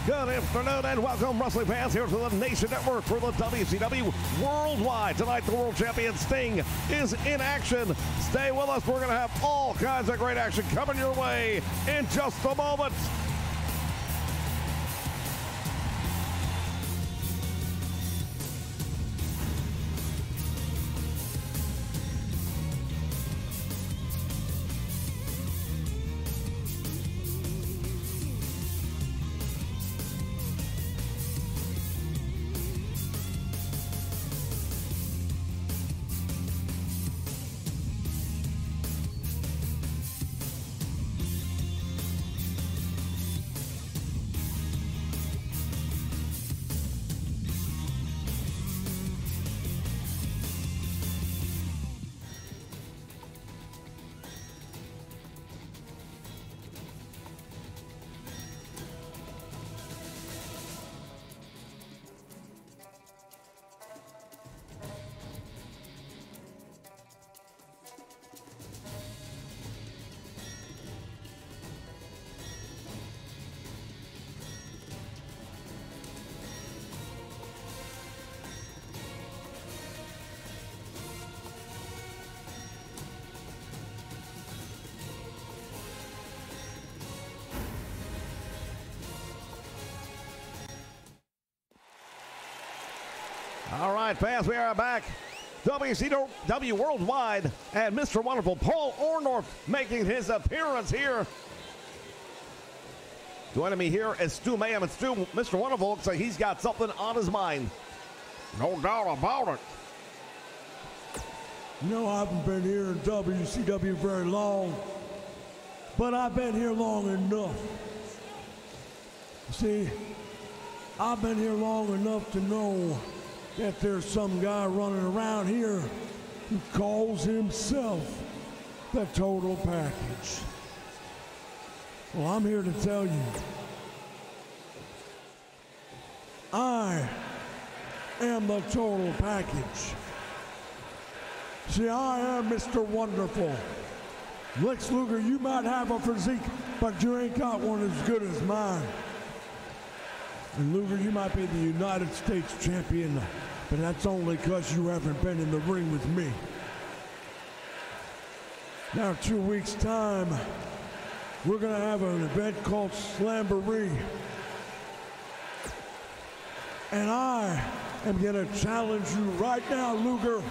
Good afternoon and welcome, wrestling fans, here to the Nation Network for the WCW Worldwide. Tonight, the World Champion Sting is in action. Stay with us. We're going to have all kinds of great action coming your way in just a moment. All right, fans, we are back. WCW Worldwide and Mr. Wonderful Paul Orndorff making his appearance here. Joining me here is Stu Mayhem. And Stu, Mr. Wonderful looks like he's got something on his mind. No doubt about it. You know, I haven't been here in WCW very long, but I've been here long enough. See, I've been here long enough to know that there's some guy running around here who calls himself the Total Package. Well, I'm here to tell you, I am the Total Package. See, I am Mr. Wonderful. Lex Luger, you might have a physique, but you ain't got one as good as mine. And Luger, you might be the United States champion, but that's only because you haven't been in the ring with me. Now, 2 weeks' time, we're going to have an event called Slamboree. And I am going to challenge you right now, Luger.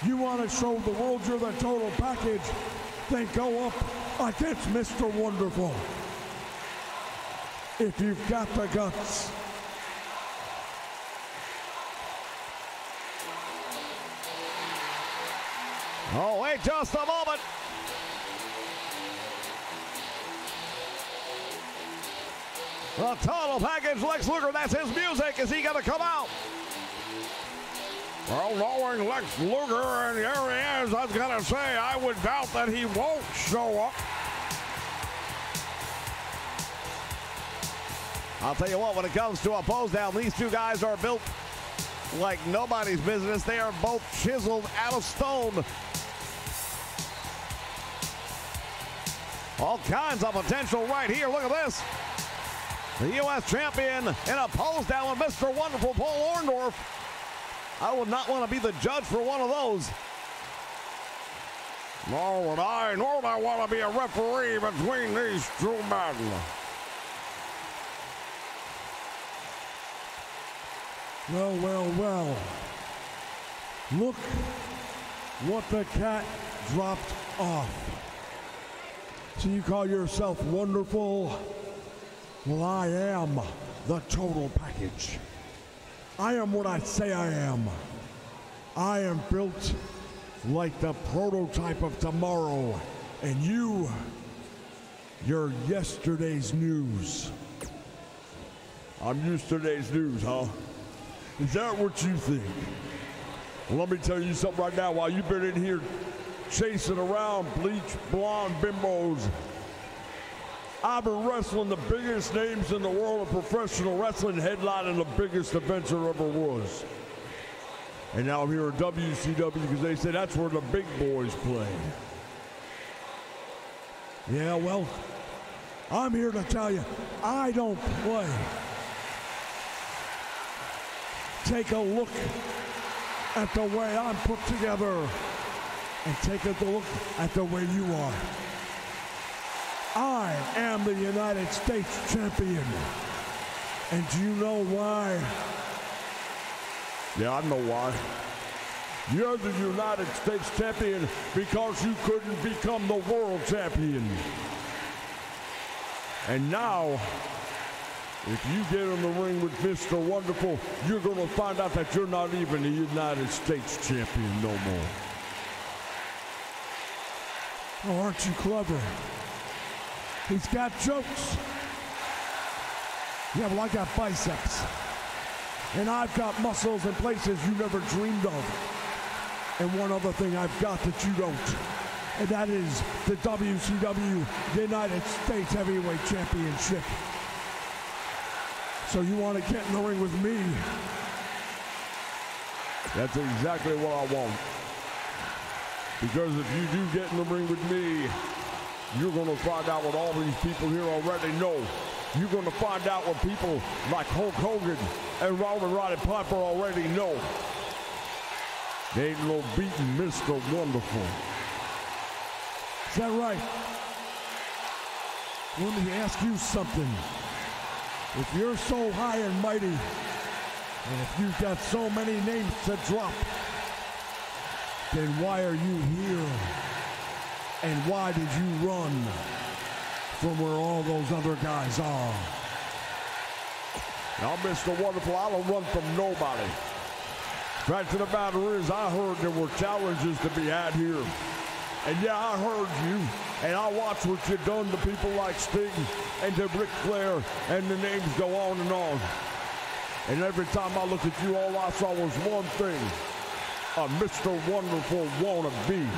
You want to show the world you're the Total Package, then go up against Mr. Wonderful. If you've got the guts. Oh, wait just a moment. The Total Package, Lex Luger, that's his music. Is he going to come out? Well, knowing Lex Luger, and here he is, I was going to say, I would doubt that he won't show up. I'll tell you what, when it comes to a pose down, these two guys are built like nobody's business. They are both chiseled out of stone. All kinds of potential right here. Look at this. The U.S. champion in a pose down with Mr. Wonderful Paul Orndorff. I would not want to be the judge for one of those. Nor would I want to be a referee between these two men. Well, well, well. Look what the cat dropped off. So you call yourself wonderful? Well, I am the Total Package. I am what I say I am. I am built like the prototype of tomorrow, and you're yesterday's news. I'm yesterday's news, huh? Is that what you think? Well, let me tell you something right now. While you've been in here chasing around bleach blonde bimbos, I've been wrestling the biggest names in the world of professional wrestling, headlining the biggest events there ever was. And now I'm here at WCW because they say that's where the big boys play. Yeah, well, I'm here to tell you, I don't play. Take a look at the way I'm put together and take a look at the way you are. I am the United States champion. And do you know why? Yeah, I know why. You're the United States champion because you couldn't become the world champion. And now, if you get in the ring with Mr. Wonderful, you're going to find out that you're not even the United States champion no more. Oh, aren't you clever? He's got jokes. Yeah, well, I got biceps. And I've got muscles in places you never dreamed of. And one other thing I've got that you don't, and that is the WCW United States Heavyweight Championship. So you want to get in the ring with me? That's exactly what I want. Because if you do get in the ring with me, you're going to find out what all these people here already know. You're going to find out what people like Hulk Hogan and Roddy Piper already know. There ain't no beating Mr. Wonderful. Is that right? Let me ask you something. If you're so high and mighty, and if you've got so many names to drop, then why are you here? And why did you run from where all those other guys are? Now, Mr. Wonderful, I don't run from nobody. Fact of the matter is, I heard there were challenges to be had here. And yeah, I heard you, and I watched what you've done to people like Sting and to Ric Flair, and the names go on and on. And every time I looked at you, all I saw was one thing, a Mr. Wonderful wannabe.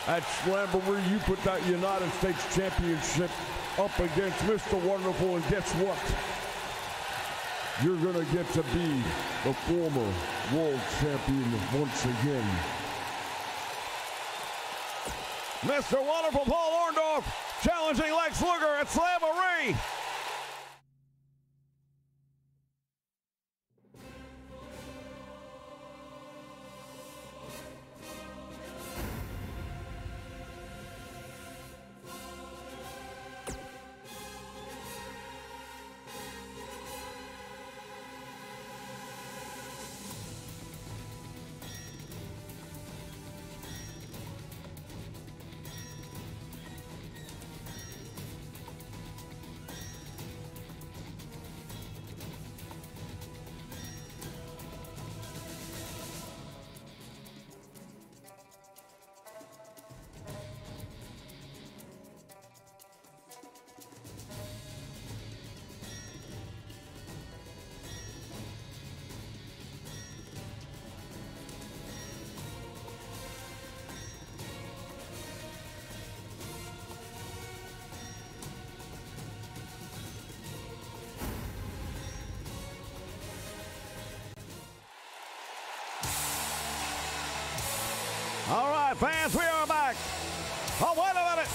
At Slamboree, you put that United States Championship up against Mr. Wonderful, and guess what? You're going to get to be the former world champion once again. Mr. Wonderful Paul Orndorff challenging Lex Luger at Slamboree. All right, fans, we are back. Oh, wait a minute.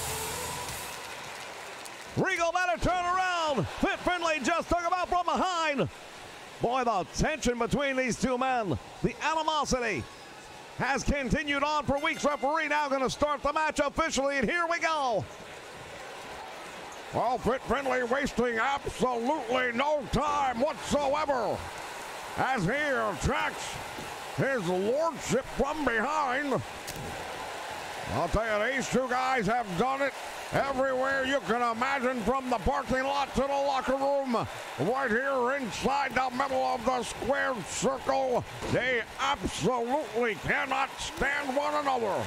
Regal better turn around. Finlay just took him out from behind. Boy, the tension between these two men, the animosity has continued on for weeks. Referee now going to start the match officially, and here we go. Well, Finlay wasting absolutely no time whatsoever as he attacks his lordship from behind. I'll tell you, these two guys have done it everywhere you can imagine, from the parking lot to the locker room, right here inside the middle of the squared circle. They absolutely cannot stand one another.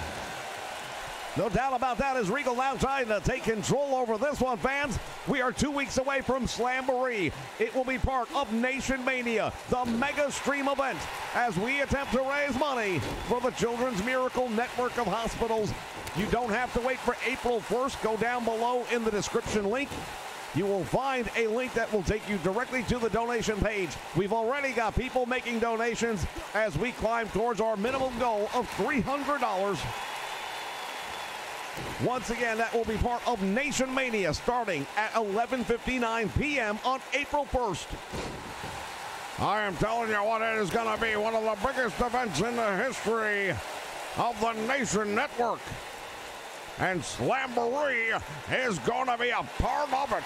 No doubt about that, as Regal now trying to take control over this one, fans. We are 2 weeks away from Slamboree. It will be part of Nation Mania, the mega stream event, as we attempt to raise money for the Children's Miracle Network of Hospitals. You don't have to wait for April 1st. Go down below in the description link. You will find a link that will take you directly to the donation page. We've already got people making donations as we climb towards our minimum goal of $300. Once again, that will be part of Nation Mania starting at 11:59 p.m. on April 1st. I am telling you what, it is going to be one of the biggest events in the history of the Nation Network. And Slamboree is going to be a part of it.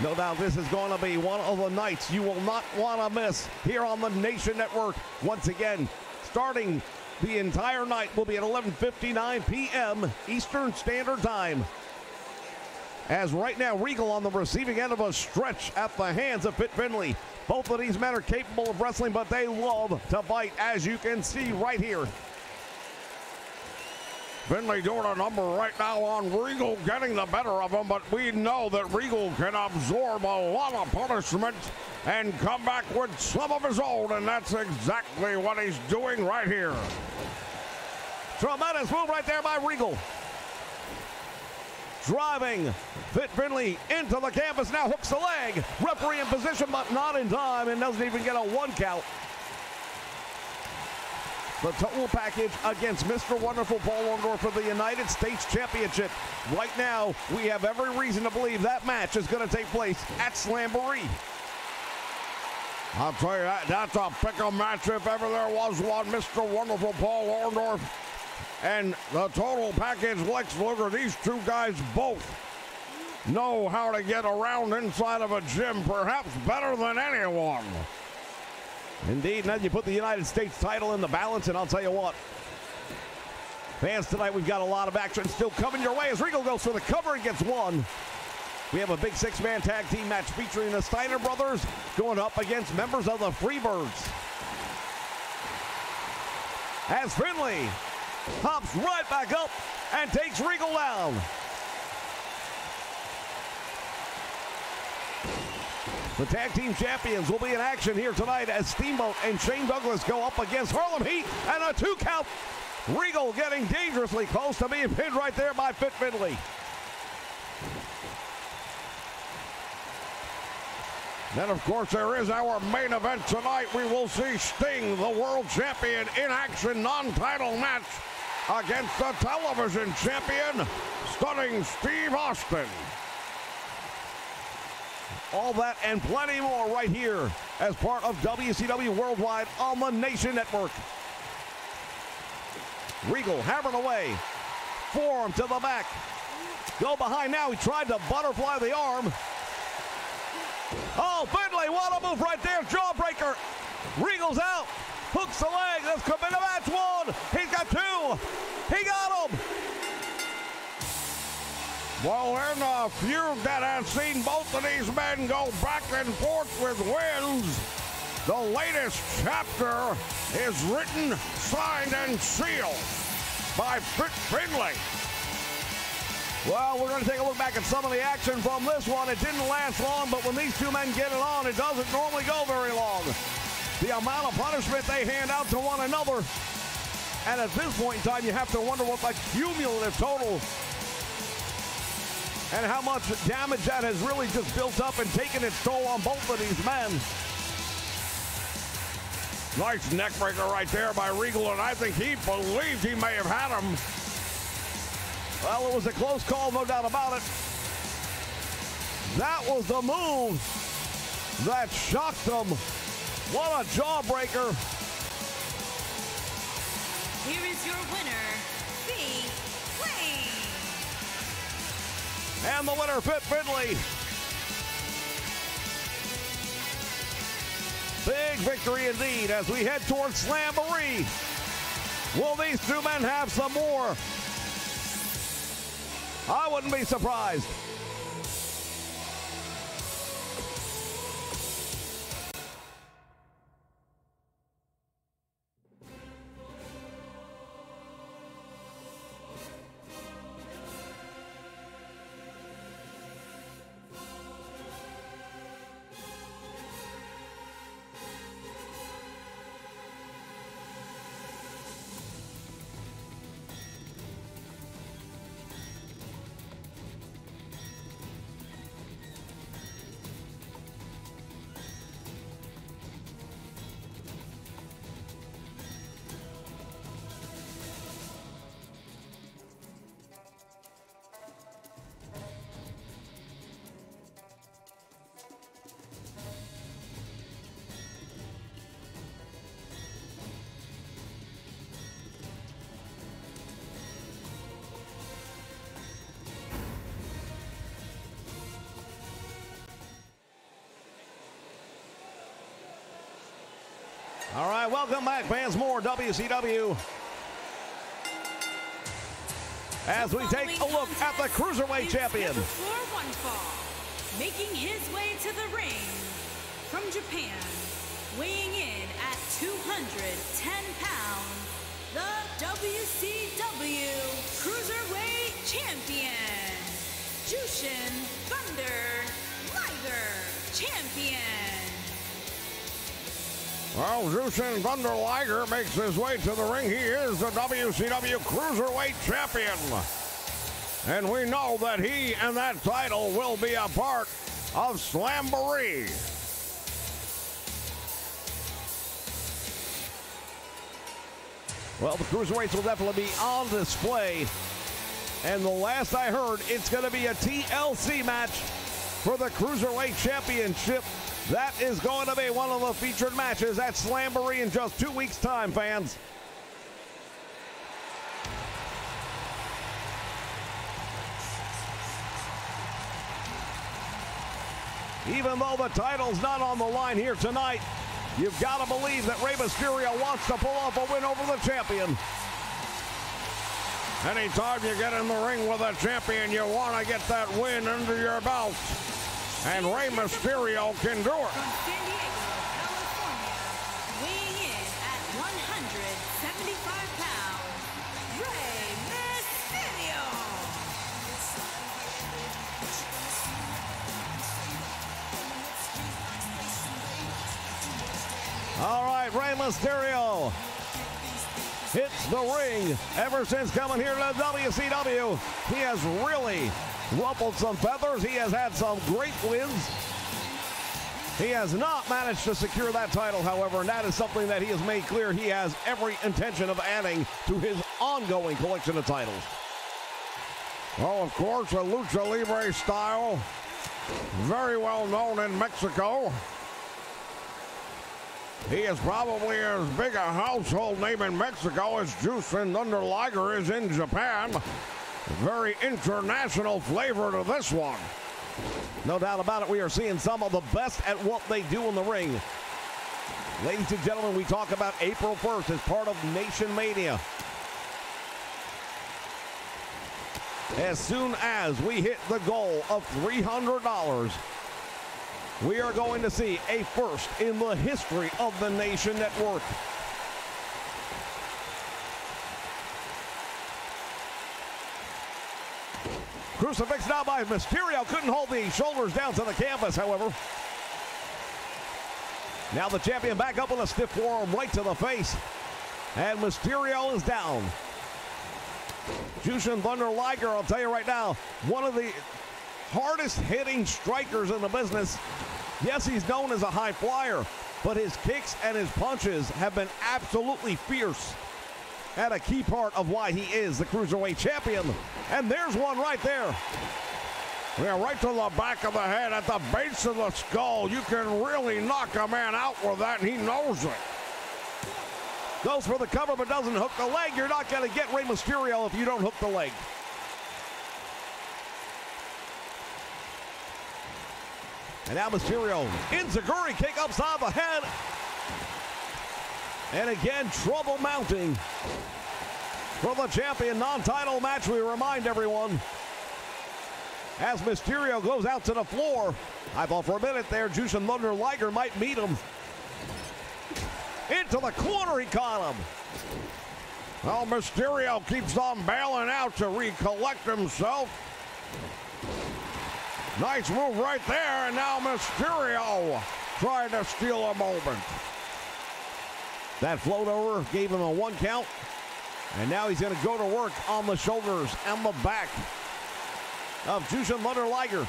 No doubt this is going to be one of the nights you will not want to miss here on the Nation Network. Once again, starting the entire night will be at 11:59 p.m. Eastern Standard Time. As right now, Regal on the receiving end of a stretch at the hands of Finlay. Both of these men are capable of wrestling, but they love to bite, as you can see right here. Finlay doing a number right now on Regal, getting the better of him, but we know that Regal can absorb a lot of punishment and come back with some of his own, and that's exactly what he's doing right here. Tremendous move right there by Regal. Driving Finlay into the canvas, now hooks the leg. Referee in position, but not in time, and doesn't even get a 1 count. The total package against Mr. Wonderful Paul Orndorff for the United States Championship. Right now, we have every reason to believe that match is going to take place at Slamboree. I'll tell you, that's a pick-em match if ever there was one. Mr. Wonderful Paul Orndorff and the total package Lex Luger. These two guys both know how to get around inside of a gym, perhaps better than anyone. Indeed, and then you put the United States title in the balance, and I'll tell you what, fans, tonight we've got a lot of action still coming your way as Regal goes for the cover and gets one. We have a big 6-man tag team match featuring the Steiner brothers going up against members of the Freebirds. As Finlay hops right back up and takes Regal down. The tag team champions will be in action here tonight as Steamboat and Shane Douglas go up against Harlem Heat, and a 2 count. Regal getting dangerously close to being pinned right there by Finlay. Then, of course, there is our main event tonight. We will see Sting, the world champion, in action, non-title match against the television champion, Stunning Steve Austin. All that and plenty more right here as part of WCW Worldwide on the Nation Network. Regal hammering away. Forearm to the back. Go behind now. He tried to butterfly the arm. Oh, Finlay, what a move right there. Jawbreaker. Regal's out. Hooks the leg. This could be the match. 1. He's got 2. He got him. Well, in a feud that has seen both of these men go back and forth with wins, the latest chapter is written, signed, and sealed by Finlay. Well, we're going to take a look back at some of the action from this one. It didn't last long, but when these two men get it on, it doesn't normally go very long. The amount of punishment they hand out to one another, and at this point in time, you have to wonder what the cumulative total and how much damage that has really just built up and taken its toll on both of these men. Nice neckbreaker right there by Regal, and I think he believed he may have had him. Well, it was a close call, no doubt about it. That was the move that shocked them. What a jawbreaker. Here is your winner, Finlay. And the winner, Finlay. Big victory indeed as we head towards Slamboree. Will these two men have some more? I wouldn't be surprised. All right, welcome back, fans. More WCW. As we take a look at the Cruiserweight Champion. For one fall, making his way to the ring from Japan, weighing in at 210 pounds, the WCW Cruiserweight Champion, Jushin Thunder Liger Champion. Well, Jushin Thunder Liger makes his way to the ring. He is the WCW Cruiserweight Champion. And we know that he and that title will be a part of Slamboree. Well, the Cruiserweights will definitely be on display. And the last I heard, it's going to be a TLC match for the Cruiserweight Championship. That is going to be one of the featured matches at Slamboree in just 2 weeks' time, fans. Even though the title's not on the line here tonight, you've got to believe that Rey Mysterio wants to pull off a win over the champion. Anytime you get in the ring with a champion, you want to get that win under your belt. And Rey Mysterio can do it. From San Diego, California, weighing in at 175 pounds, Rey Mysterio. All right, Rey Mysterio hits the ring. Ever since coming here to WCW, he has really ruffled some feathers. He has had some great wins. He has not managed to secure that title, however, and that is something that he has made clear he has every intention of adding to his ongoing collection of titles. Oh, of course, a lucha libre style, very well known in Mexico. He is probably as big a household name in Mexico as Jushin Thunder Liger is in Japan. Very international flavor to this one. No doubt about it, we are seeing some of the best at what they do in the ring. Ladies and gentlemen, we talk about April 1st as part of Nation Mania. As soon as we hit the goal of $300, we are going to see a first in the history of the Nation Network. Crucifix now by Mysterio. Couldn't hold the shoulders down to the canvas, however. Now the champion back up with a stiff forearm right to the face. And Mysterio is down. Jushin Thunder Liger, I'll tell you right now, one of the hardest hitting strikers in the business. Yes, he's known as a high flyer, but his kicks and his punches have been absolutely fierce. And a key part of why he is the Cruiserweight Champion. And there's one right there. Yeah, right to the back of the head, at the base of the skull. You can really knock a man out with that, and he knows it. Goes for the cover, but doesn't hook the leg. You're not going to get Rey Mysterio if you don't hook the leg. And now Mysterio, enziguri kick upside the head. And again, trouble mounting for the champion. Non-title match, we remind everyone. As Mysterio goes out to the floor, I thought for a minute there Jushin Thunder Liger might meet him. Into the corner, he caught him. Well, Mysterio keeps on bailing out to recollect himself. Nice move right there, and now Mysterio trying to steal a moment. That float over gave him a 1 count. And now he's going to go to work on the shoulders and the back of Jushin Thunder Liger.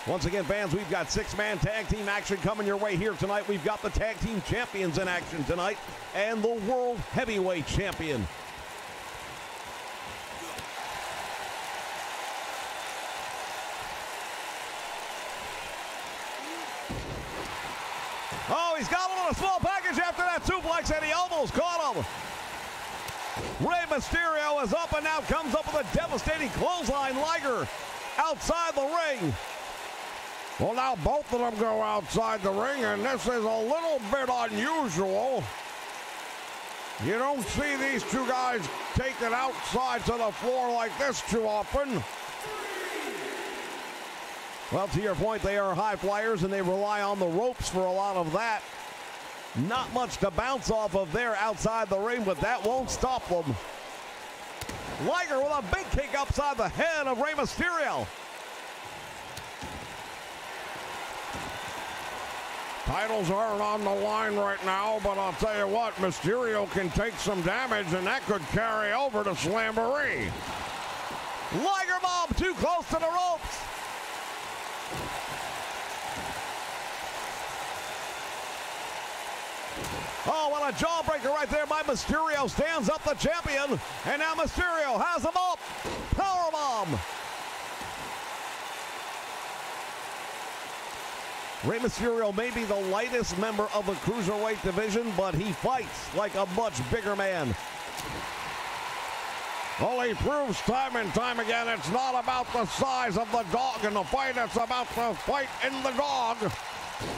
Once again, fans, we've got 6-man tag team action coming your way here tonight. We've got the tag team champions in action tonight and the world heavyweight champion. Oh, he's got him on a small package after that suplex, and he almost caught him. Rey Mysterio is up and now comes up with a devastating clothesline. Liger outside the ring. Well, now both of them go outside the ring, and this is a little bit unusual. You don't see these two guys take it outside to the floor like this too often. Well, to your point, they are high flyers, and they rely on the ropes for a lot of that. Not much to bounce off of there outside the ring, but that won't stop them. Liger with a big kick upside the head of Rey Mysterio. Titles aren't on the line right now, but I'll tell you what, Mysterio can take some damage, and that could carry over to Slamboree. Liger bomb too close to the ropes. Oh, what a jawbreaker right there by Mysterio. Stands up the champion, and now Mysterio has him up. Powerbomb. Rey Mysterio may be the lightest member of the Cruiserweight division, but he fights like a much bigger man. Well, he proves time and time again it's not about the size of the dog in the fight, it's about the fight in the dog.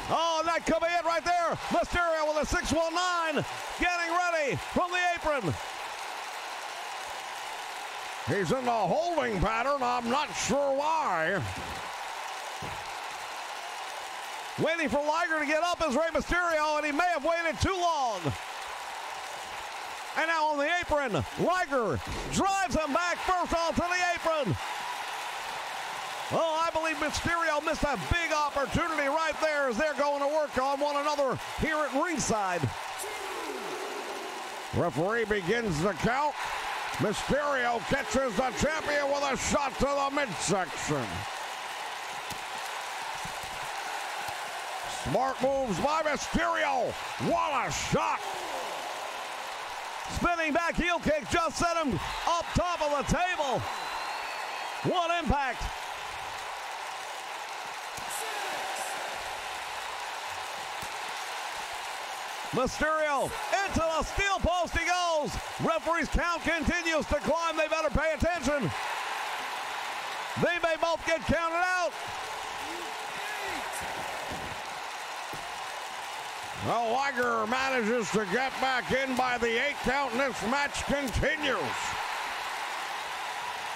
Oh, that could be it right there. Mysterio with a 619, getting ready from the apron. He's in the holding pattern, I'm not sure why. Waiting for Liger to get up is Rey Mysterio, and he may have waited too long. And now on the apron, Liger drives him back first onto the apron. Oh, I believe Mysterio missed a big opportunity right there as they're going to work on one another here at ringside. Referee begins the count. Mysterio catches the champion with a shot to the midsection. Smart moves by Mysterio. What a shot. Spinning back heel kick just sent him up top of the table. What impact. Mysterio into the steel post he goes. Referee's count continues to climb. They better pay attention. They may both get counted out. Well, Liger manages to get back in by the 8 count, and this match continues.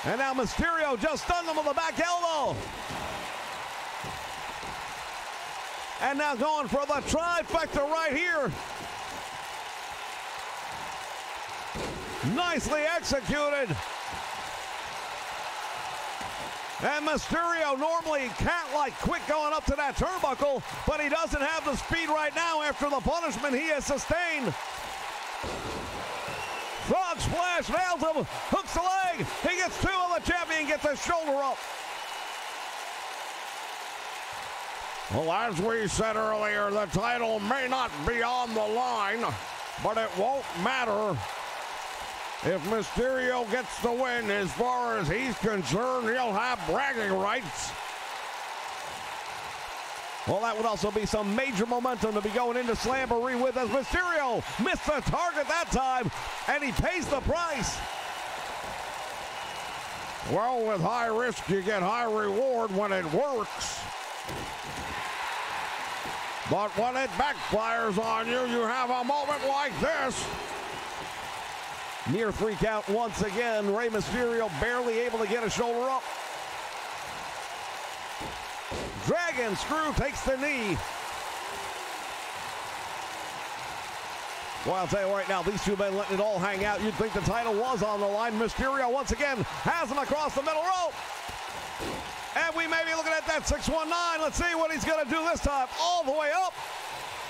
And now Mysterio just stunned him with the back elbow. And now going for the trifecta right here. Nicely executed. And Mysterio normally can't like quick going up to that turnbuckle, but he doesn't have the speed right now after the punishment he has sustained. Frog splash, nails him, hooks the leg. He gets 2 of the champion, gets his shoulder up. Well, as we said earlier, the title may not be on the line, but it won't matter. If Mysterio gets the win, as far as he's concerned, he'll have bragging rights. Well, that would also be some major momentum to be going into Slamboree with, as Mysterio missed the target that time, and he pays the price. Well, with high risk, you get high reward when it works. But when it backfires on you, you have a moment like this. Near 3 count once again. Rey Mysterio barely able to get a shoulder up. Dragon screw takes the knee. Well, I'll tell you right now, these two men letting it all hang out. You'd think the title was on the line. Mysterio once again has him across the middle rope. And we may be looking at that 619. Let's see what he's going to do this time. All the way up.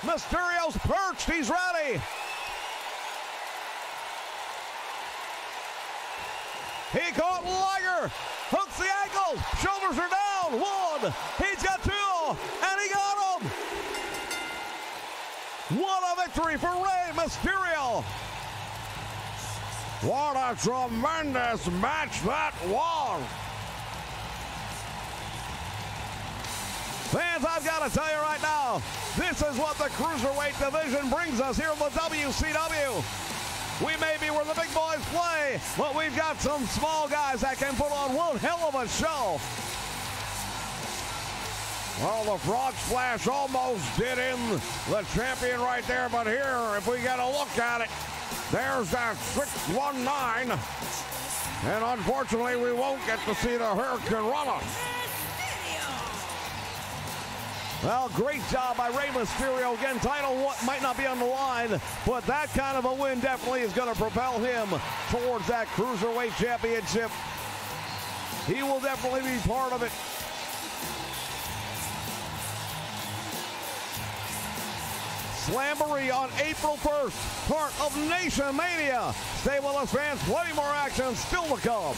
Mysterio's perched. He's ready. He caught Liger. Hooks the ankle. Shoulders are down. 1. He's got 2. And he got him. What a victory for Rey Mysterio. What a tremendous match that was. Fans, I've got to tell you right now, this is what the Cruiserweight division brings us here in the WCW. We may be where the big boys play, but we've got some small guys that can put on one hell of a show. Well, the frog splash almost did in the champion right there, but here, if we get a look at it, there's that 619. And unfortunately, we won't get to see the Hurricane Rama. Well, great job by Rey Mysterio. Again, title might not be on the line, but that kind of a win definitely is going to propel him towards that Cruiserweight Championship. He will definitely be part of it. Slamboree on April 1st, part of Nation Mania. Stay with us, fans. Plenty more action still to come.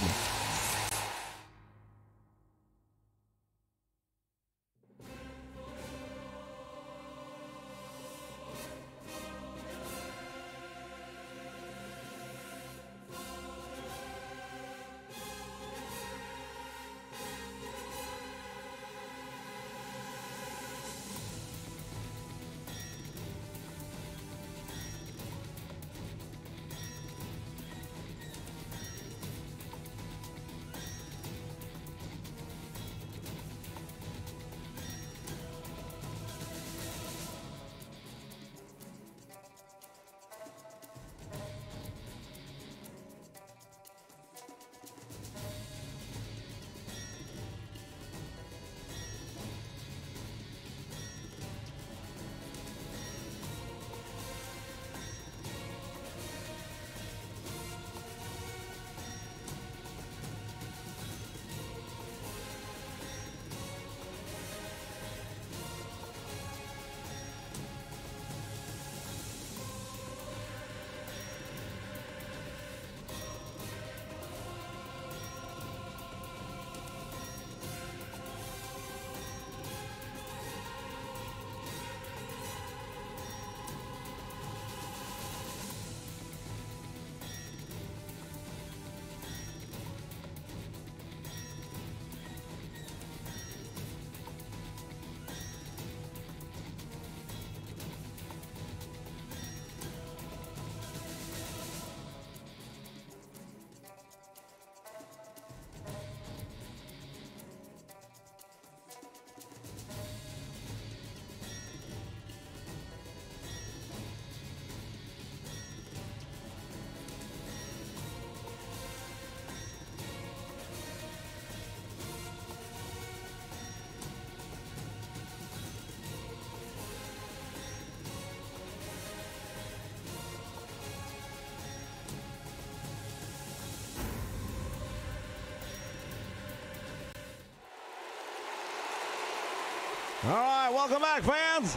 All right, welcome back, fans.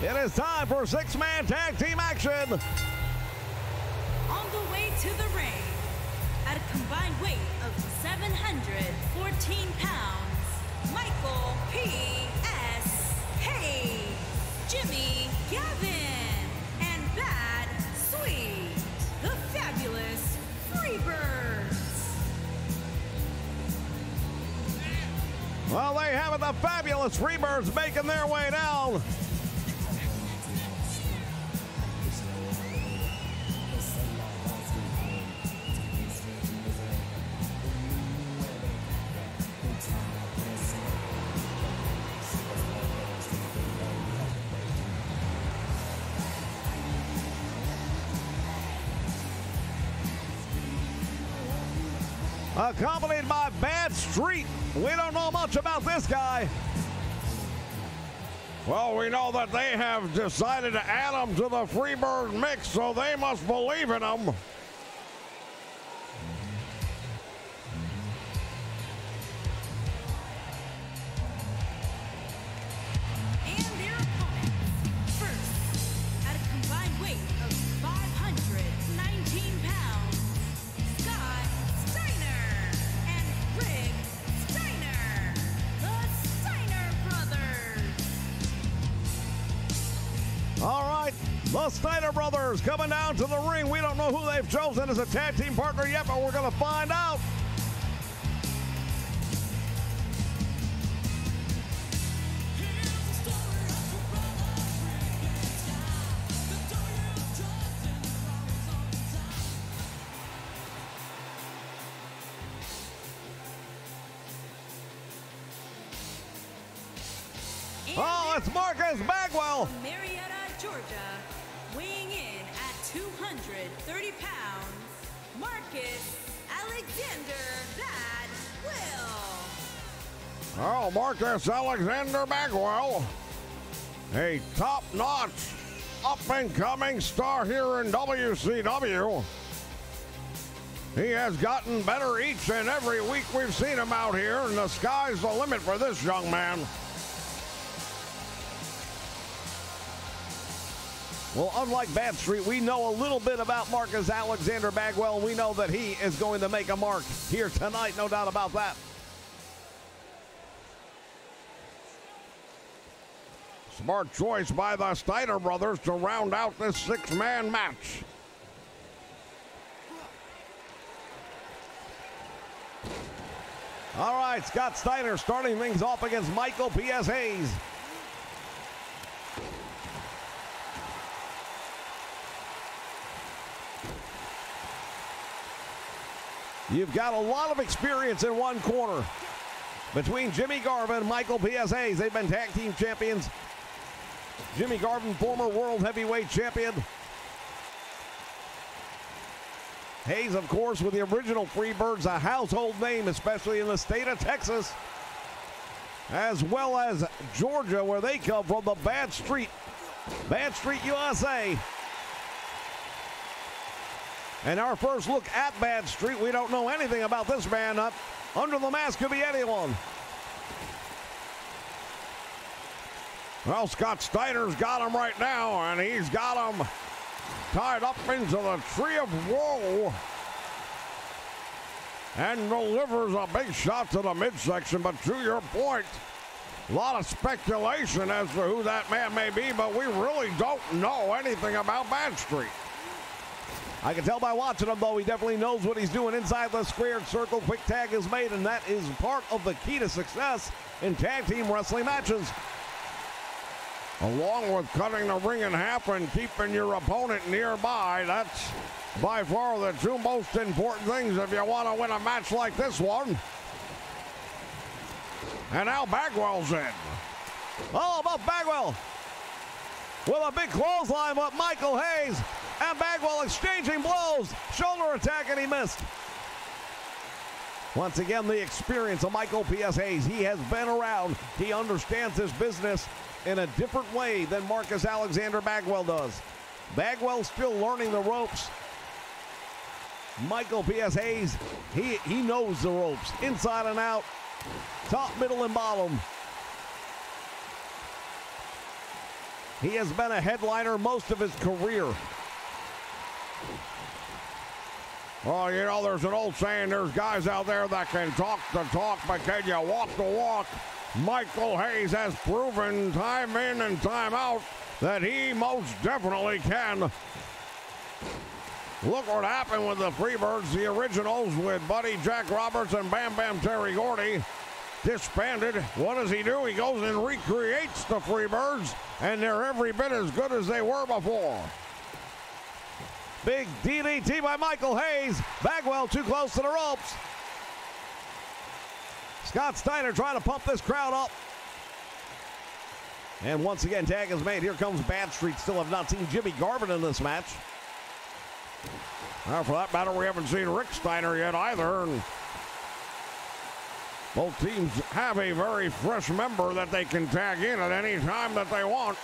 It is time for six-man tag team action. On the way to the ring, at a combined weight of 714 pounds, Michael P.S. Hayes, Jimmy Gavin, and Bad Sweet, the fabulous Freebirds. Well, they have it, the fabulous Freebirds making their way down. Accompanied by Bad Street. We don't know much about this guy. Well, we know that they have decided to add him to the Freebird mix, so they must believe in him. And their opponents, first, at a combined weight of 519 pounds, Scott Steiner and Rick Steiner, the Steiner brothers. All right, the Steiner brothers coming down to the ring. We don't know who they've chosen as a tag team partner yet, but we're going to find out. Oh, it's Marcus Bagwell. From Marietta, Georgia, weighing in at 230 pounds, Marcus Alexander Bagwell. Oh, Marcus Alexander Bagwell, a top-notch, up-and-coming star here in WCW. He has gotten better each and every week we've seen him out here, and the sky's the limit for this young man. Well, unlike Bad Street, we know a little bit about Marcus Alexander Bagwell. We know that he is going to make a mark here tonight, no doubt about that. Smart choice by the Steiner brothers to round out this six-man match. All right, Scott Steiner starting things off against Michael P.S. Hayes. You've got a lot of experience in one corner. Between Jimmy Garvin and Michael P.S. Hayes, they've been tag team champions. Jimmy Garvin, former world heavyweight champion. Hayes, of course, with the original Freebirds, a household name, especially in the state of Texas, as well as Georgia, where they come from, the Bad Street, USA. And our first look at Bad Street, we don't know anything about this man. Under the mask could be anyone. Well, Scott Steiner's got him right now, and he's got him tied up into the tree of woe. And delivers a big shot to the midsection, but to your point, a lot of speculation as to who that man may be, but we really don't know anything about Bad Street. I can tell by watching him, though, he definitely knows what he's doing inside the squared circle. Quick tag is made, and that is part of the key to success in tag team wrestling matches. Along with cutting the ring in half and keeping your opponent nearby, that's by far the two most important things if you want to win a match like this one. And now Bagwell's in. Oh, about Bagwell with a big clothesline, but Michael Hayes and Bagwell exchanging blows. Shoulder attack, and he missed. Once again, the experience of Michael P.S. Hayes. He has been around. He understands this business in a different way than Marcus Alexander Bagwell does. Bagwell still learning the ropes. Michael P.S. Hayes, he knows the ropes inside and out, top, middle, and bottom. He has been a headliner most of his career. Well, you know, there's an old saying, there's guys out there that can talk the talk, but can you walk the walk? Michael Hayes has proven time in and time out that he most definitely can. Look what happened with the Freebirds, the originals with Buddy Jack Roberts and Bam Bam Terry Gordy. Disbanded. What does he do? He goes and recreates the Freebirds, and they're every bit as good as they were before. Big DDT by Michael Hayes. Bagwell too close to the ropes. Scott Steiner trying to pump this crowd up. And once again, tag is made. Here comes Bad Street. Still have not seen Jimmy Garvin in this match. Well, for that matter, we haven't seen Rick Steiner yet either. And both teams have a very fresh member that they can tag in at any time that they want.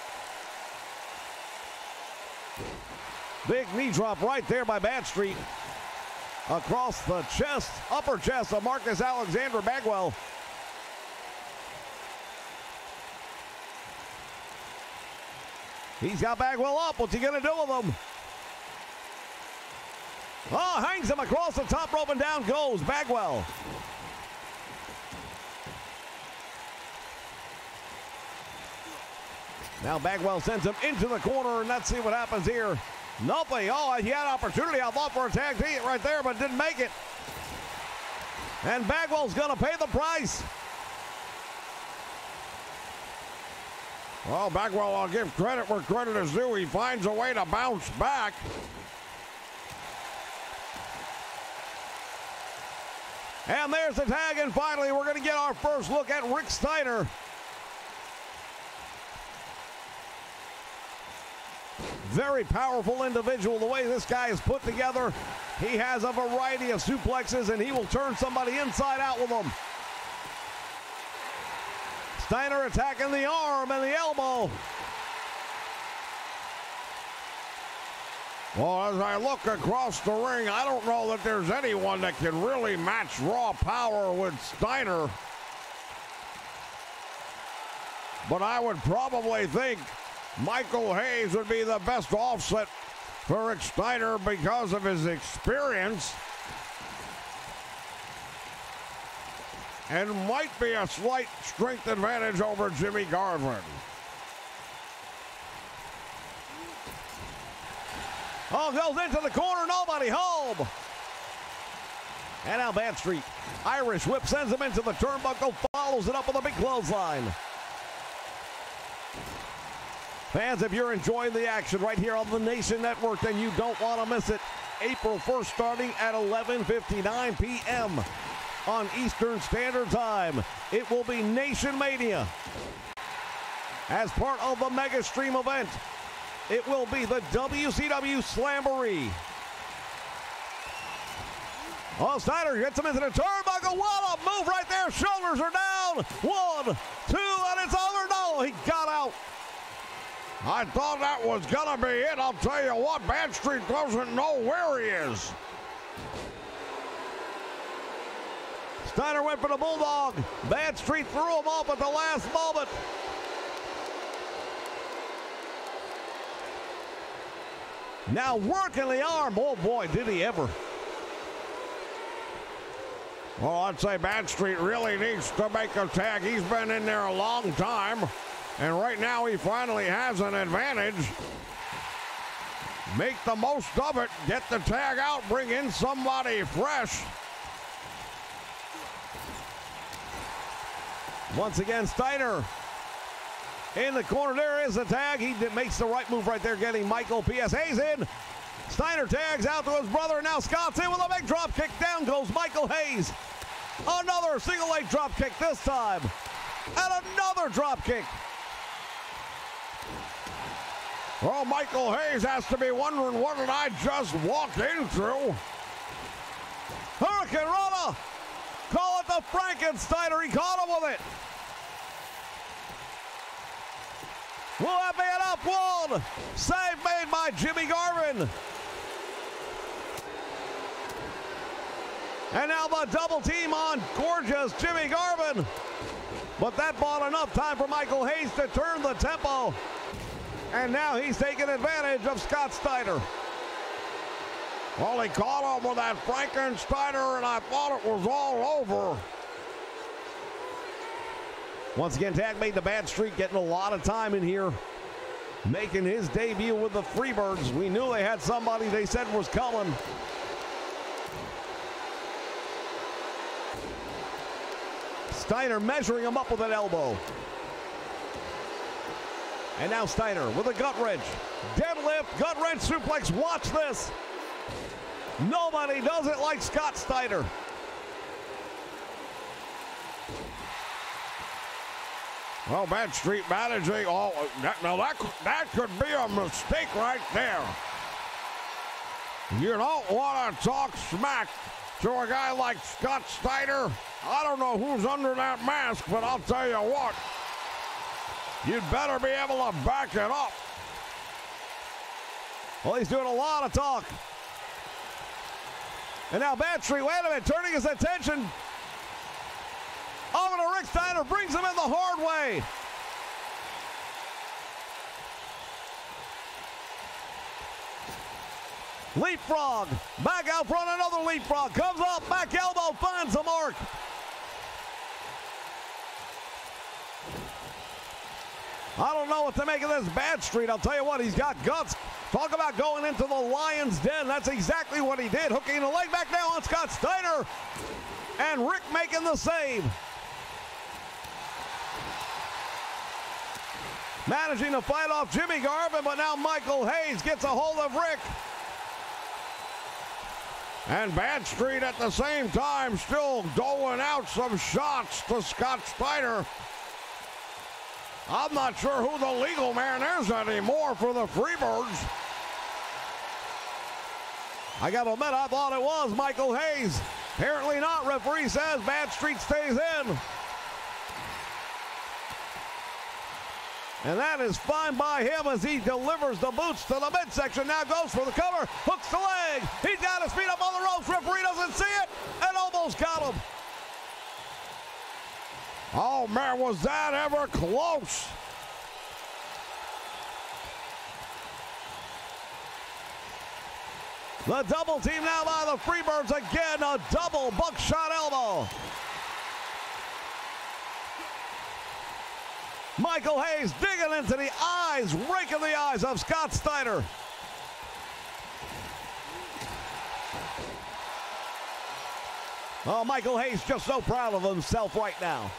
Big knee drop right there by Bad Street. Across the chest, upper chest of Marcus Alexander Bagwell. He's got Bagwell up. What's he going to do with him? Oh, hangs him across the top rope, and down goes Bagwell. Now Bagwell sends him into the corner, and let's see what happens here. Nothing. Oh, he had opportunity, I thought, for a tag team right there, but didn't make it. And Bagwell's going to pay the price. Well, Bagwell, I'll give credit where credit is due. He finds a way to bounce back. And there's the tag, and finally we're going to get our first look at Rick Steiner. Very powerful individual. The way this guy is put together, he has a variety of suplexes, and he will turn somebody inside out with them. Steiner attacking the arm and the elbow. Well, as I look across the ring, I don't know that there's anyone that can really match raw power with Steiner. But I would probably think Michael Hayes would be the best offset for Rick Steiner because of his experience. And might be a slight strength advantage over Jimmy Garvin. Oh, goes into the corner, nobody home. And now Bad Street. Irish whip sends him into the turnbuckle, follows it up with a big clothesline. Fans, if you're enjoying the action right here on the Nation Network, then you don't want to miss it. April 1st starting at 11:59 p.m. on Eastern Standard Time. It will be Nation Mania. As part of the Mega Stream event, it will be the WCW Slamboree. Oh, Steiner gets him into the turnbuckle. What a move right there. Shoulders are down. 1, 2, and it's over. No, he got out. I thought that was going to be it. I'll tell you what, Bad Street doesn't know where he is. Steiner went for the Bulldog. Bad Street threw him off at the last moment. Now working the arm. Oh, boy, did he ever. Well, I'd say Bad Street really needs to make a tag. He's been in there a long time, and right now he finally has an advantage. Make the most of it. Get the tag out. Bring in somebody fresh. Once again, Steiner in the corner. There is a tag. He makes the right move right there, getting Michael P.S. Hayes in. Steiner tags out to his brother, and now Scott's in with a big drop kick. Down goes Michael Hayes. Another single leg drop kick this time. And another drop kick. Well, Michael Hayes has to be wondering, what did I just walk into? Hurricane Rana. Call it the Frankensteiner. He caught him with it. Will that be enough? 1. Save made by Jimmy Garvin. And now the double team on gorgeous Jimmy Garvin. But that bought enough time for Michael Hayes to turn the tempo. And now he's taking advantage of Scott Steiner. Well, he caught him with that Frankensteiner, and I thought it was all over. Once again, tag made the Bad Street, getting a lot of time in here. Making his debut with the Freebirds. We knew they had somebody they said was coming. Steiner measuring him up with an elbow. And now Steiner with a gut wrench. Deadlift, gut wrench suplex. Watch this. Nobody does it like Scott Steiner. Well, Bad Street managing. Oh, that could be a mistake right there. You don't want to talk smack to a guy like Scott Steiner. I don't know who's under that mask, but I'll tell you what. You'd better be able to back it up. Well, he's doing a lot of talk. And now Bad Street, wait a minute, turning his attention over to Rick Steiner, brings him in the hard way. Leapfrog, back out front, another leapfrog, comes up, back elbow, finds the mark. I don't know what to make of this Bad Street. I'll tell you what, he's got guts. Talk about going into the lion's den. That's exactly what he did. Hooking the leg back now on Scott Steiner. And Rick making the save. Managing to fight off Jimmy Garvin, but now Michael Hayes gets a hold of Rick. And Bad Street at the same time still doling out some shots to Scott Steiner. I'm not sure who the legal man is anymore for the Freebirds. I got to admit, I thought it was Michael Hayes. Apparently not. Referee says Bad Street stays in. And that is fine by him as he delivers the boots to the midsection. Now goes for the cover. Hooks the leg. He's got his feet up on the ropes. Referee doesn't see it and almost got him. Oh, man, was that ever close? The double team now by the Freebirds again. A double buckshot elbow. Michael Hayes digging into the eyes, raking the eyes of Scott Steiner. Oh, Michael Hayes just so proud of himself right now.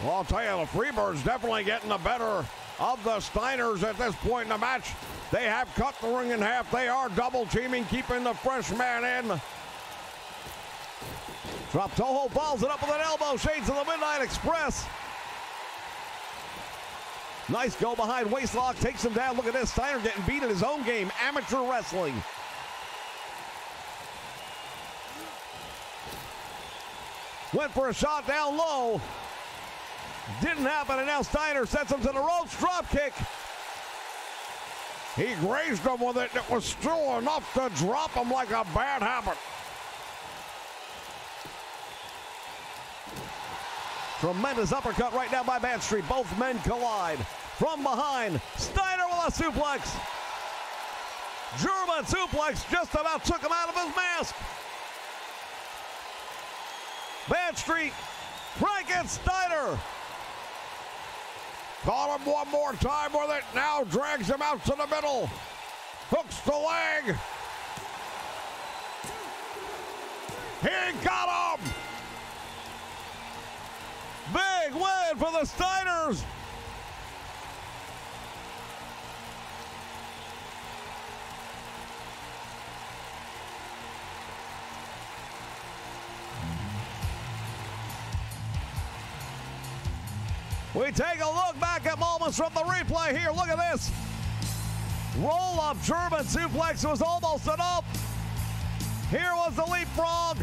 Well, I'll tell you, the Freebirds definitely getting the better of the Steiners at this point in the match. They have cut the ring in half. They are double teaming, keeping the fresh man in. Drop Toho follows it up with an elbow. Shades of the Midnight Express. Nice go behind waistlock. Takes him down. Look at this. Steiner getting beat in his own game. Amateur wrestling. Went for a shot down low. Didn't happen, and now Steiner sets him to the ropes. Drop kick. He grazed him with it. It was still enough to drop him like a bad habit. Tremendous uppercut right now by Bad Street. Both men collide. From behind, Steiner with a suplex. German suplex just about took him out of his mask. Bad Street, Frankensteiner. Caught him one more time with it. Now drags him out to the middle. Hooks the leg. He got him. Big win for the Steiners. We take a look back at moments from the replay here. Look at this. Roll-up German suplex was almost enough. Here was the leapfrog.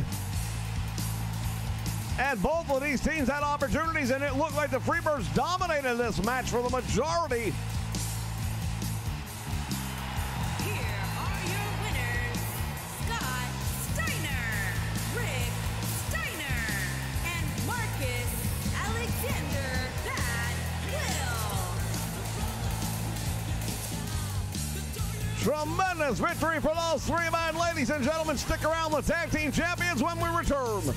And both of these teams had opportunities, and it looked like the Freebirds dominated this match for the majority. Here are your winners, Scott Steiner, Rick Steiner, and Marcus Alexander Bad Will. Tremendous victory for those three men. Ladies and gentlemen, stick around. The tag team champions when we return.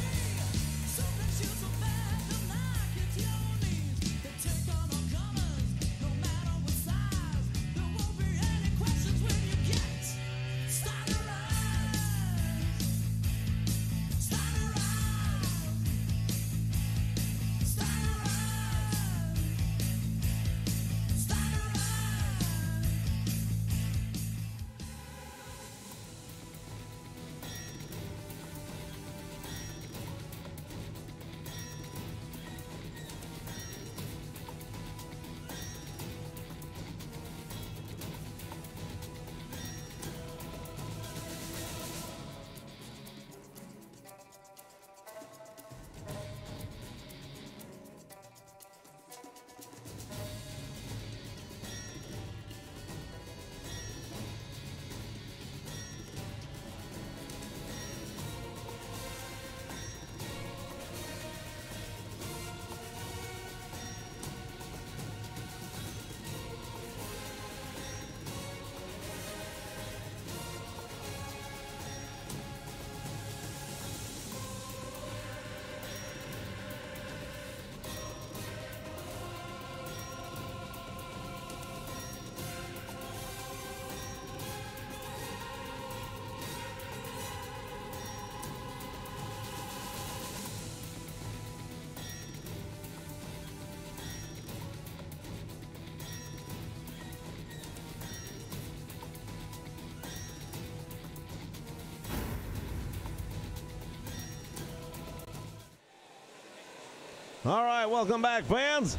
All right, welcome back, fans.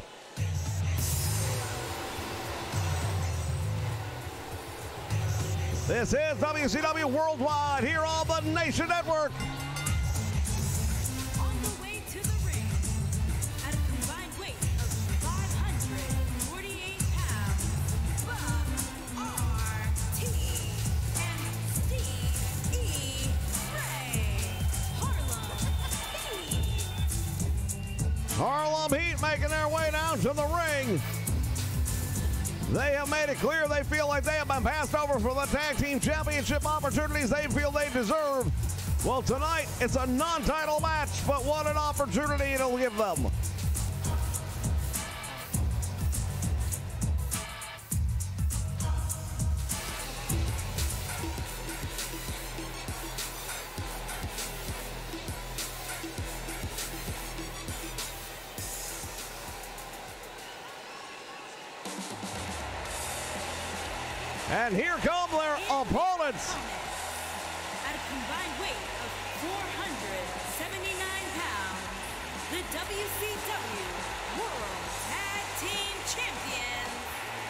This is WCW Worldwide here on the Nation Network. On the way to the ring, at a combined weight of 548 pounds, Buck R.T. and Steve E. Ray. Harlem Heat. Harlem Heat making their way down to the ring. They have made it clear they feel like they have been passed over for the tag team championship opportunities they feel they deserve. Well, tonight it's a non-title match, but what an opportunity it'll give them. And here come their opponents. At a combined weight of 479 pounds, the WCW World Tag Team Champions,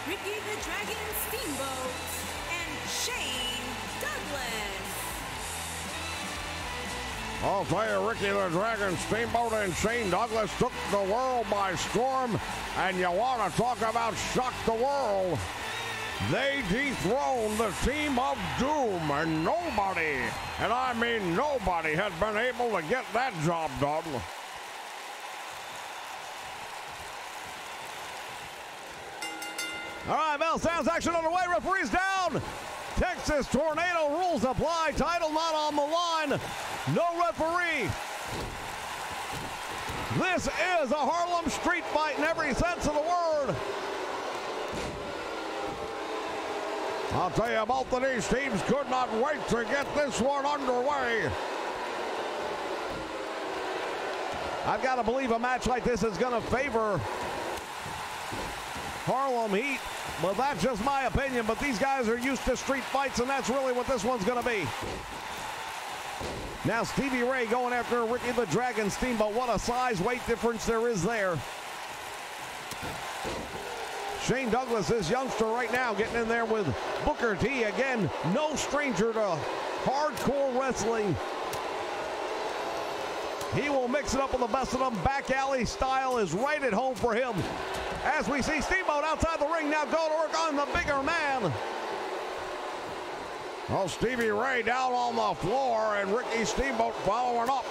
Ricky the Dragon Steamboat and Shane Douglas. I'll tell you, Ricky the Dragon Steamboat and Shane Douglas took the world by storm, and you want to talk about shock the world. They dethroned the Team of Doom, and nobody, and I mean nobody, has been able to get that job done. All right, bell sounds, action underway, referees down. Texas Tornado rules apply, title not on the line, no referee. This is a Harlem street fight in every sense of the word. I'll tell you, both of these teams could not wait to get this one underway. I've got to believe a match like this is going to favor Harlem Heat, but that's just my opinion. But these guys are used to street fights, and that's really what this one's going to be. Now Stevie Ray going after Ricky the Dragon Steamboat. What a size weight difference there is there. Shane Douglas, this youngster right now, getting in there with Booker T. Again, no stranger to hardcore wrestling. He will mix it up with the best of them. Back alley style is right at home for him. As we see Steamboat outside the ring now go to work on the bigger man. Well, Stevie Ray down on the floor, and Ricky Steamboat following up.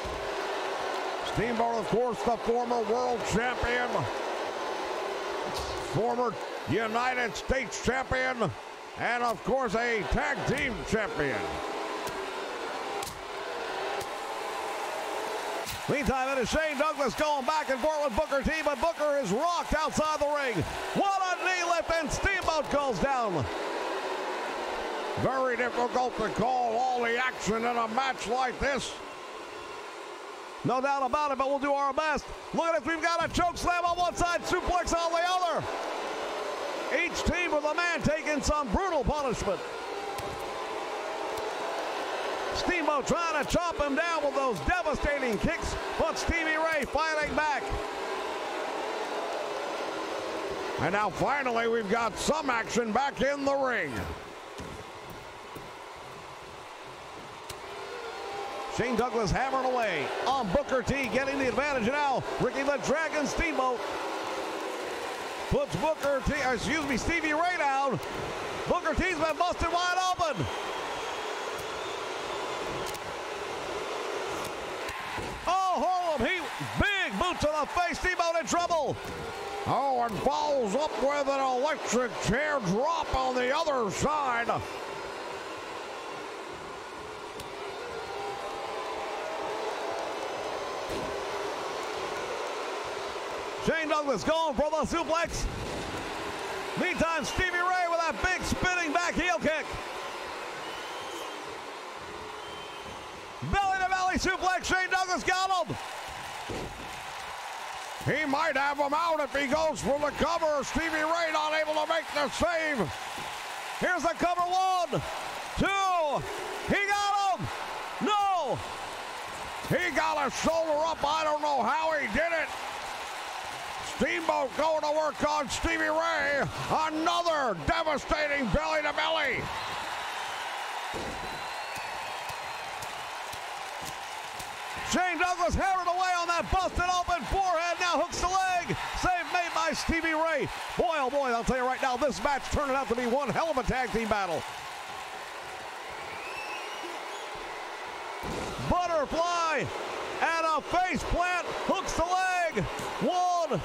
Steamboat, of course, the former world champion, former United States champion, and of course a tag team champion. Meantime, it is Shane Douglas going back and forth with Booker T, but Booker is rocked outside the ring. What a knee lift, and Steamboat goes down. Very difficult to call all the action in a match like this. No doubt about it, but we'll do our best. Look at this, we've got a choke slam on one side, suplex on the other. Each team with a man taking some brutal punishment. Steamboat trying to chop him down with those devastating kicks, but Stevie Ray fighting back. And now finally we've got some action back in the ring. Shane Douglas hammering away on Booker T, getting the advantage now. Ricky the Dragon Steamboat puts Stevie Ray down. Booker T's been busted wide open. Oh, Harlem Heat, big boot to the face. Steamboat in trouble. Oh, and follows up with an electric chair drop on the other side. Shane Douglas going for the suplex. Meantime, Stevie Ray with that big spinning back heel kick. Belly to belly suplex. Shane Douglas got him. He might have him out if he goes for the cover. Stevie Ray not able to make the save. Here's the cover. 1, 2. He got him. No. He got a shoulder up. I don't know how he did it. Steamboat going to work on Stevie Ray. Another devastating belly to belly. Shane Douglas hammered away on that busted open forehead. Now hooks the leg. Save made by Stevie Ray. Boy, oh boy, I'll tell you right now, this match turned out to be one hell of a tag team battle. Butterfly and a face plant. Hooks the leg. 1,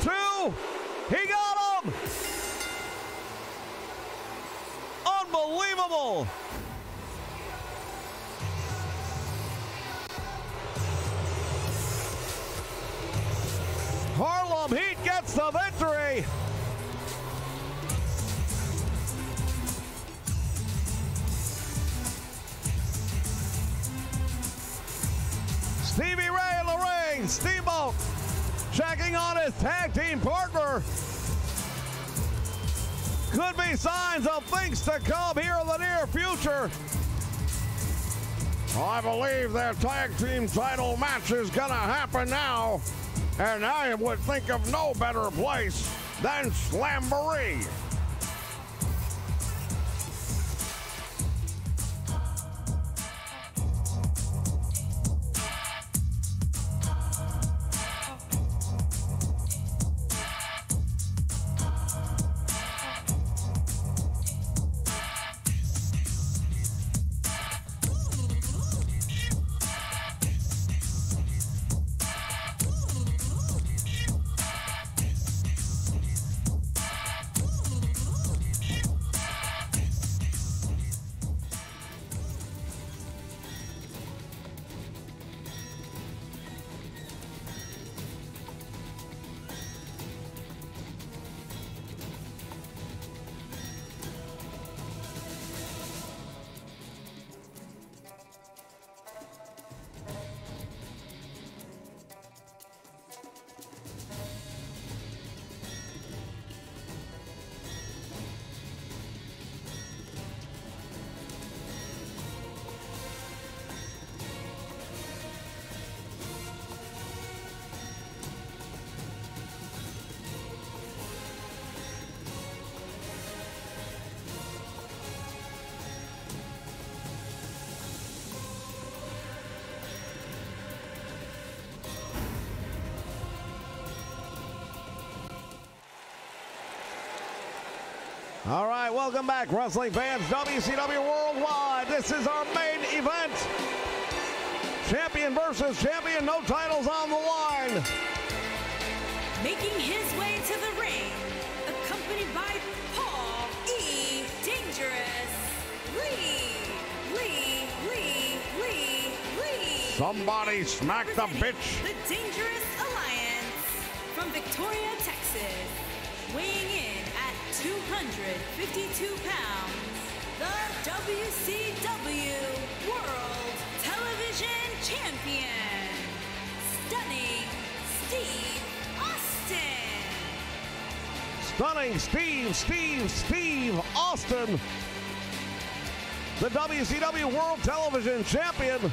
2. He got him. Unbelievable. Harlem Heat gets the victory. Stevie Ray in the ring. Steamboat checking on his tag team partner. Could be signs of things to come here in the near future. I believe their tag team title match is gonna happen now. And I would think of no better place than Slamboree. All right, welcome back, wrestling fans. WCW Worldwide. This is our main event. Champion versus champion, no titles on the line. Making his way to the ring, accompanied by Paul E. Dangerous Lee. Somebody smack the bitch. The Dangerous Alliance from Victoria, Texas, weighing in at 252 pounds, the WCW World Television Champion, Stunning Steve Austin. Stunning Steve Austin, the WCW World Television Champion,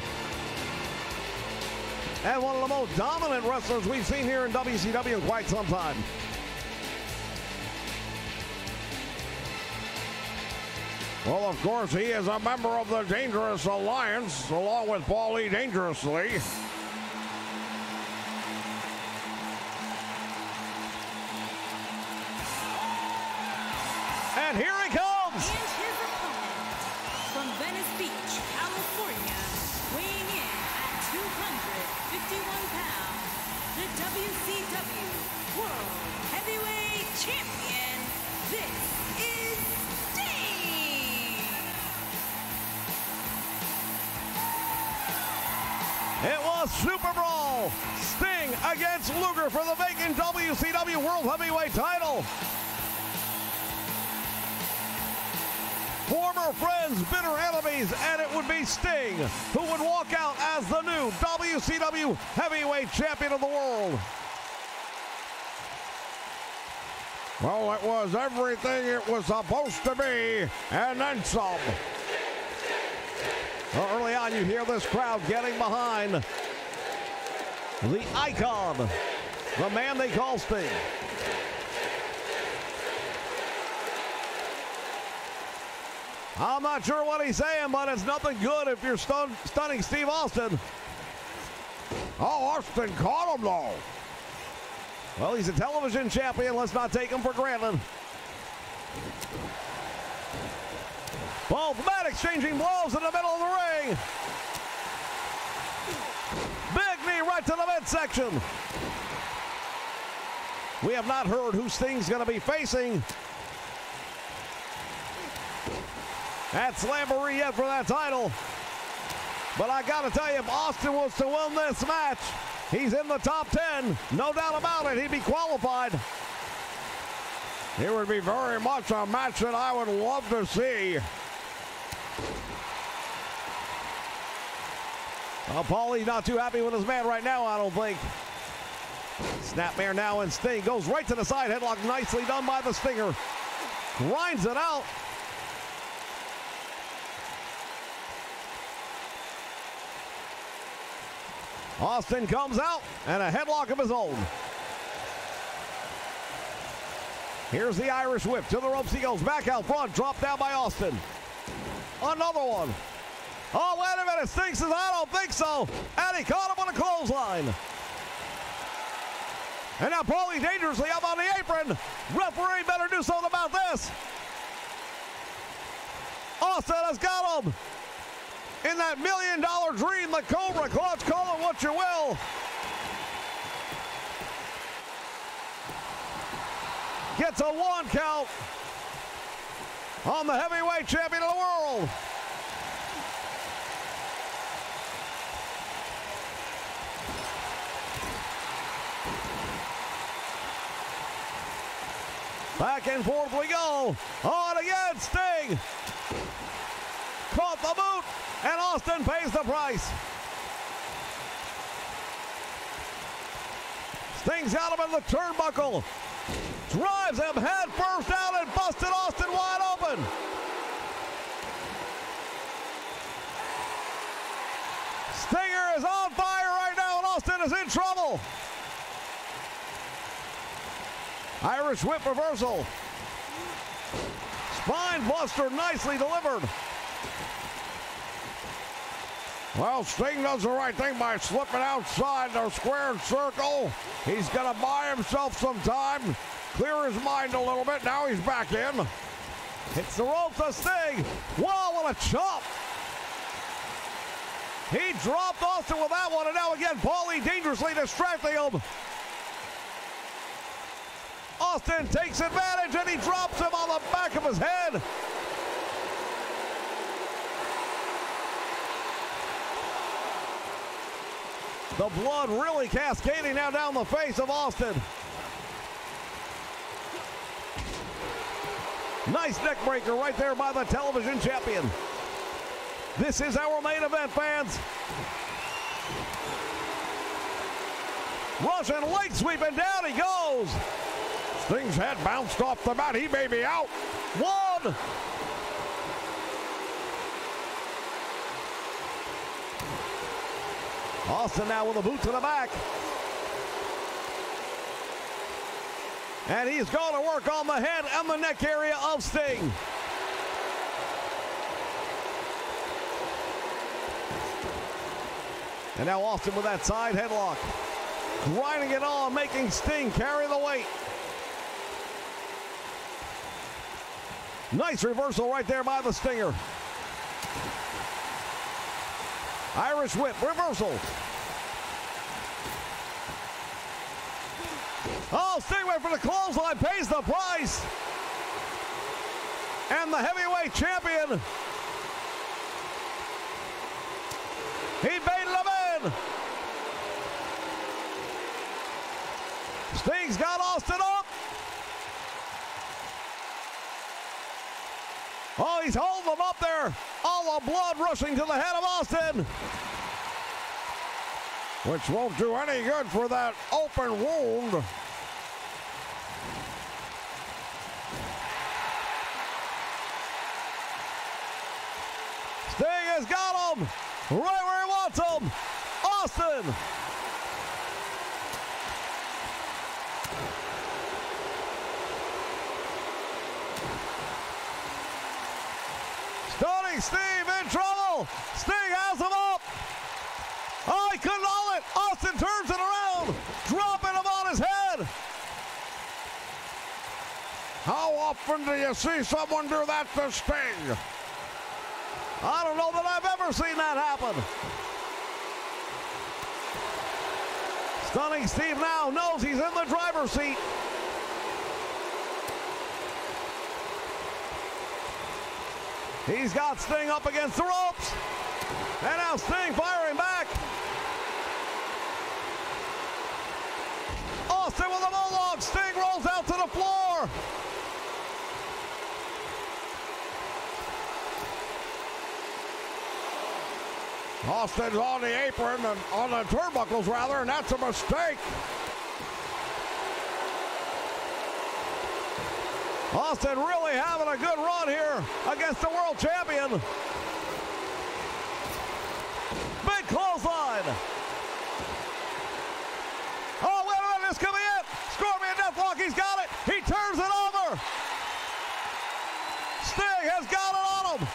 and one of the most dominant wrestlers we've seen here in WCW in quite some time. Well, of course, he is a member of the Dangerous Alliance, along with Paul E. Dangerously. And here he comes! And his opponent from Venice Beach, California, weighing in at 251 pounds, the WCW World Heavyweight Champion, this is Sting! It was Super Brawl. Sting against Liger for the vacant WCW World Heavyweight title. Former friends, bitter enemies, and it would be Sting who would walk out as the new WCW Heavyweight Champion of the world. Well, it was everything it was supposed to be, and then some. Well, early on, you hear this crowd getting behind the icon, the man they call Sting. I'm not sure what he's saying, but it's nothing good if you're stunning Steve Austin. Oh, Austin caught him though. Well, he's a television champion. Let's not take him for granted. Both men exchanging blows in the middle of the ring. Big knee right to the midsection. We have not heard who Sting's going to be facing at Slamboree yet for that title. But I got to tell you, if Austin was to win this match, he's in the top 10. No doubt about it. He'd be qualified. It would be very much a match that I would love to see. Well, Paulie's not too happy with his man right now, I don't think. Snapmare now, and Sting goes right to the side headlock. Nicely done by the Stinger. Grinds it out. Austin comes out, and a headlock of his own. Here's the Irish whip. To the ropes he goes. Back out front. Dropped down by Austin. Another one. Oh, wait a minute. Sting says, I don't think so. And he caught him on a clothesline. And now Paulie dangerously up on the apron. Referee better do something about this. Austin has got him. In that $1 million dream, the Cobra Clutch, call it what you will. Gets a 1 count on the heavyweight champion of the world. Back and forth we go. On again, Sting. Caught the boot, and Austin pays the price. Sting's got him in the turnbuckle. Drives him head first down and busted Austin wide open. Stinger is on fire right now, and Austin is in trouble. Irish whip reversal. Spine buster nicely delivered. Well, Sting does the right thing by slipping outside the squared circle. He's going to buy himself some time, clear his mind a little bit. Now he's back in. Hits the ropes to Sting. Whoa, what a chop. He dropped Austin with that one, and now again, Paulie dangerously distracting him. Austin takes advantage, and he drops him on the back of his head. The blood really cascading now down the face of Austin. Nice neck breaker right there by the television champion. This is our main event, fans. Russian leg sweeping down he goes. Sting's head bounced off the mat. He may be out. One. Austin now with a boot to the back. And he's going to work on the head and the neck area of Sting. And now Austin with that side headlock. Grinding it on, making Sting carry the weight. Nice reversal right there by the Stinger. Irish whip, reversal. Oh, Sting went for the clothesline, pays the price. And the heavyweight champion, he baited him in. Sting's got Austin up. Oh, he's holding him up there. All the blood rushing to the head of Austin. Which won't do any good for that open wound. Sting has got him right where he wants him. Austin. Stunning Steve in trouble. Sting has him up. Oh, he couldn't hold it. Austin How often do you see someone do that to Sting? I don't know that I've ever seen that happen. Stunning Steve now knows he's in the driver's seat. He's got Sting up against the ropes. And now Sting firing back. Austin with a bulldog. Sting rolls out to the floor. Austin's on the apron, and on the turnbuckles rather, and that's a mistake. Austin really having a good run here against the world champion. Big clothesline. Oh, wait a minute, this could be it. Scorpion Deathlock, he's got it. He turns it over. Sting has got it on him.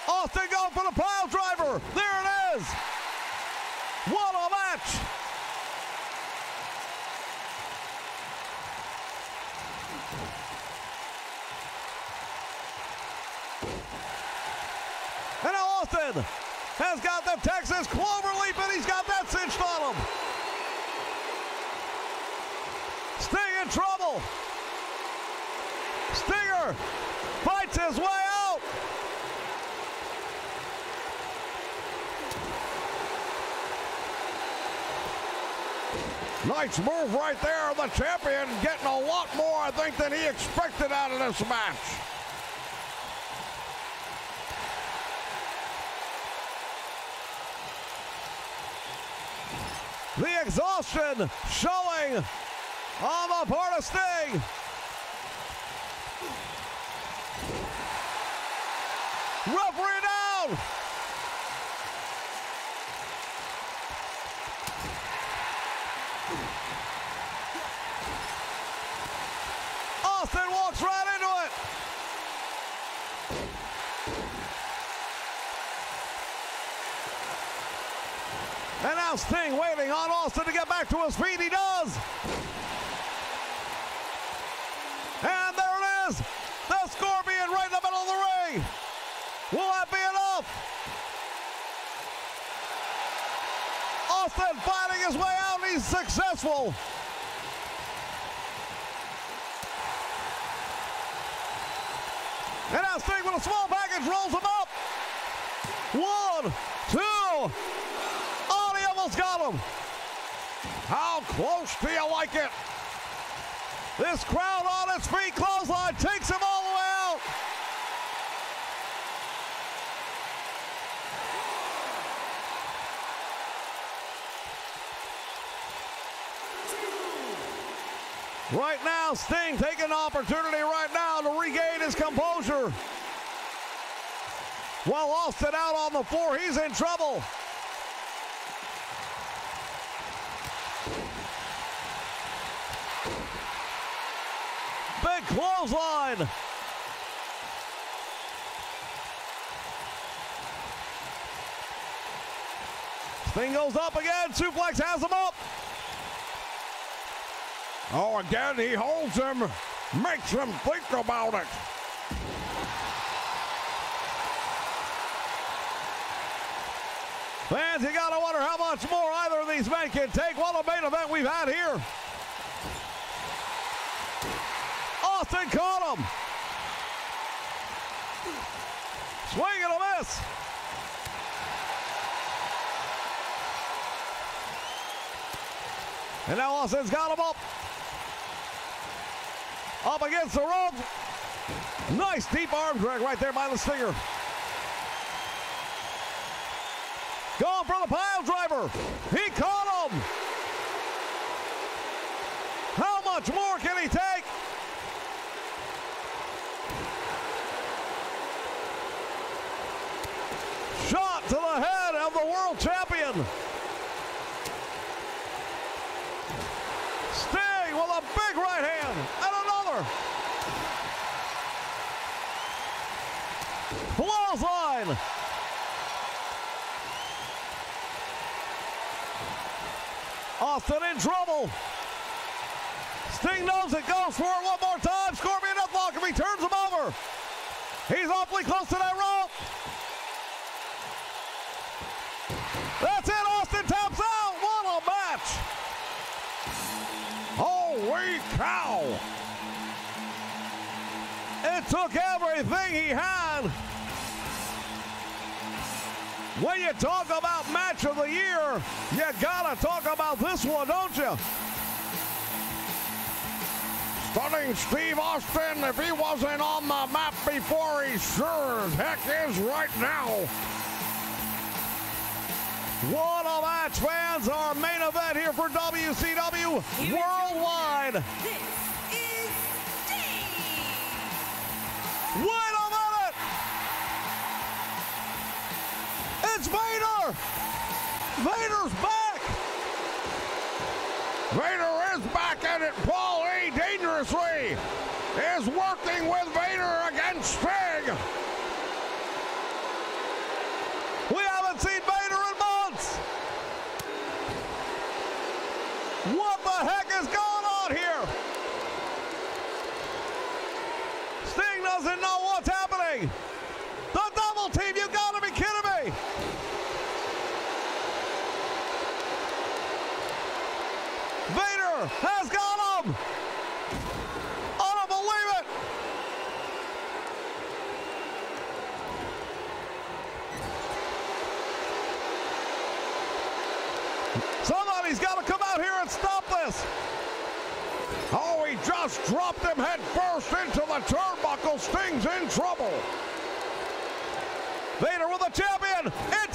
Austin going for the pile driver. There it is. What a match. And now Austin has got the Texas Cloverleaf, and he's got that cinched on him. Sting in trouble. Stinger fights his way out. Nice move right there. The champion getting a lot more, I think, than he expected out of this match. The exhaustion showing on the part of Sting. Referee down. Austin walks right into it. And now Sting waiting on Austin to get back to his feet. He does. And there it is. The Scorpion right in the middle of the ring. Will that be enough? Austin fighting his way out, and he's successful. And now Sting with a small package rolls him up. 1, 2. Oh, he almost got him. How close do you like it? This crowd on its feet, clothesline takes him all the way out. Right now, Sting taking an opportunity right now to regain his composure. While Austin out on the floor, he's in trouble. Big clothesline. Sting goes up again. Suplex has him up. Oh, again, he holds him, makes him think about it. Fans, you gotta wonder how much more either of these men can take. What a main event we've had here. Austin caught him. Swing and a miss. And now Austin's got him up. Up against the rope. Nice deep arm drag right there by the Stinger. Going for the pile driver. He caught him. How much more can he take? Shot to the head of the world champion. Sting with a big right hand and another. Clothesline. Austin in trouble. Sting knows it, goes for it one more time. Scorpion deathlock him, he turns him over. He's awfully close to that rope. That's it, Austin taps out. What a match. Holy cow. It took everything he had. When you talk about match of the year, you gotta talk about this one, don't you? Stunning Steve Austin. If he wasn't on the map before, he sure as heck is right now. What a match, fans. Our main event here for WCW Worldwide. This is Sting. Wait a minute! It's Vader! Vader's back! Vader is back at it. Paul E. dangerously is working with Vader against Sting. We haven't seen Vader in months! What the heck is going on here? Sting doesn't know what's happening! The double team, you gotta be kidding me! Vader has got him! I don't believe it! Somebody's got to come out here and stop this! Oh, he just dropped him head first into the turnbuckle. Sting's in trouble. Vader with the champion! It's